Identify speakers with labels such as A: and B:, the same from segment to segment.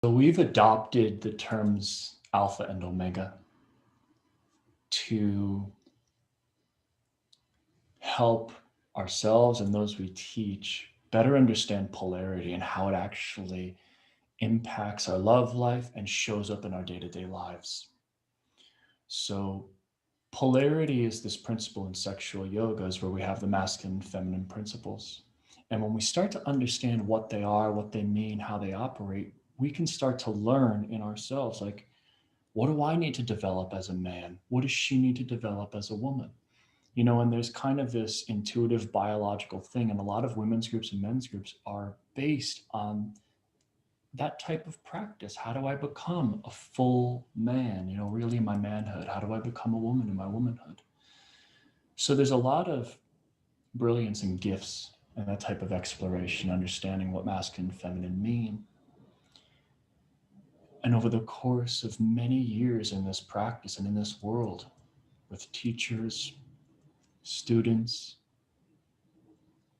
A: So we've adopted the terms alpha and omega to help ourselves and those we teach better understand polarity and how it actually impacts our love life and shows up in our day-to-day lives. So polarity is this principle in sexual yogas where we have the masculine and feminine principles. And when we start to understand what they are, what they mean, how they operate, we can start to learn in ourselves, like, what do I need to develop as a man? What does she need to develop as a woman? And there's kind of this intuitive biological thing, and a lot of women's groups and men's groups are based on that type of practice. How do I become a full man, really in my manhood? How do I become a woman in my womanhood? So there's a lot of brilliance and gifts in that type of exploration, understanding what masculine and feminine mean. And over the course of many years in this practice and in this world, with teachers, students,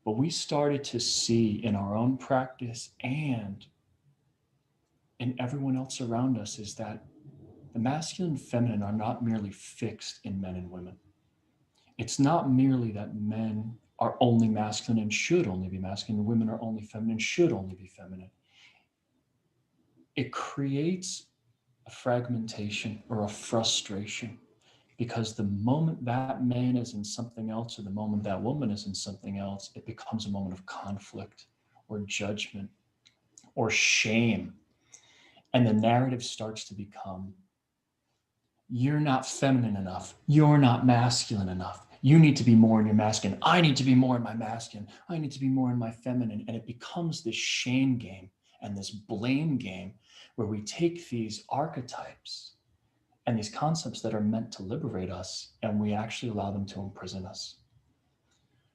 A: what we started to see in our own practice and in everyone else around us is that the masculine and feminine are not merely fixed in men and women. It's not merely that men are only masculine and should only be masculine, and women are only feminine and should only be feminine. It creates a fragmentation or a frustration, because the moment that man is in something else or the moment that woman is in something else, it becomes a moment of conflict or judgment or shame. And the narrative starts to become, you're not feminine enough. You're not masculine enough. You need to be more in your masculine. I need to be more in my masculine. I need to be more in my feminine. And it becomes this shame game and this blame game where we take these archetypes and these concepts that are meant to liberate us, and we actually allow them to imprison us.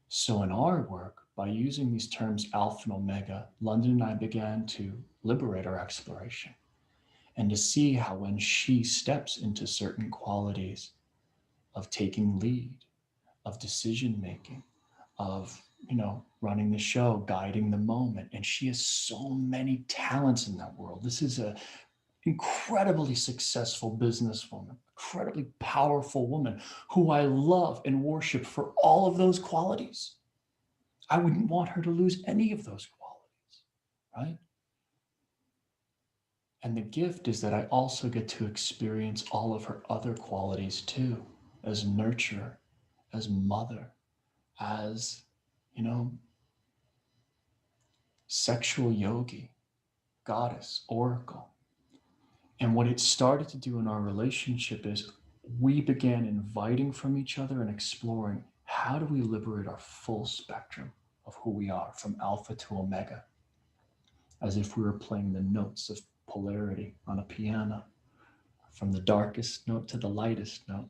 A: So in our work, by using these terms alpha and omega, London and I began to liberate our exploration and to see how when she steps into certain qualities of taking lead, of decision making, of running the show, guiding the moment, and she has so many talents in that world. This is a incredibly successful businesswoman, incredibly powerful woman who I love and worship for all of those qualities. I wouldn't want her to lose any of those qualities, right? And the gift is that I also get to experience all of her other qualities too, as nurturer, as mother, as, sexual yogi, goddess, oracle. And what it started to do in our relationship is we began inviting from each other and exploring, how do we liberate our full spectrum of who we are from alpha to omega, as if we were playing the notes of polarity on a piano, from the darkest note to the lightest note.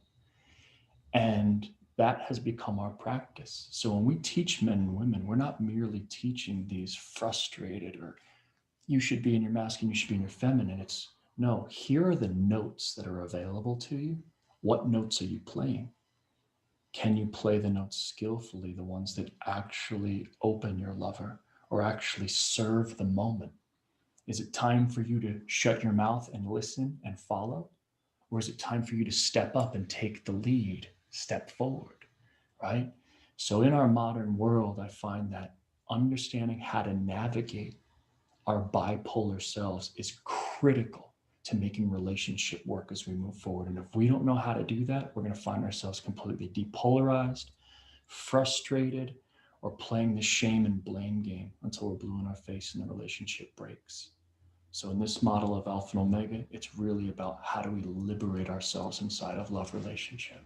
A: And that has become our practice. So when we teach men and women, we're not merely teaching these frustrated or you should be in your masculine, you should be in your feminine. It's no, here are the notes that are available to you. What notes are you playing? Can you play the notes skillfully, the ones that actually open your lover or actually serve the moment? Is it time for you to shut your mouth and listen and follow? Or is it time for you to step up and take the lead, step forward, right? So in our modern world, I find that understanding how to navigate our bipolar selves is critical to making relationship work as we move forward. And if we don't know how to do that, we're going to find ourselves completely depolarized, frustrated, or playing the shame and blame game until we're blue in our face and the relationship breaks. So in this model of alpha and omega, it's really about how do we liberate ourselves inside of love relationship.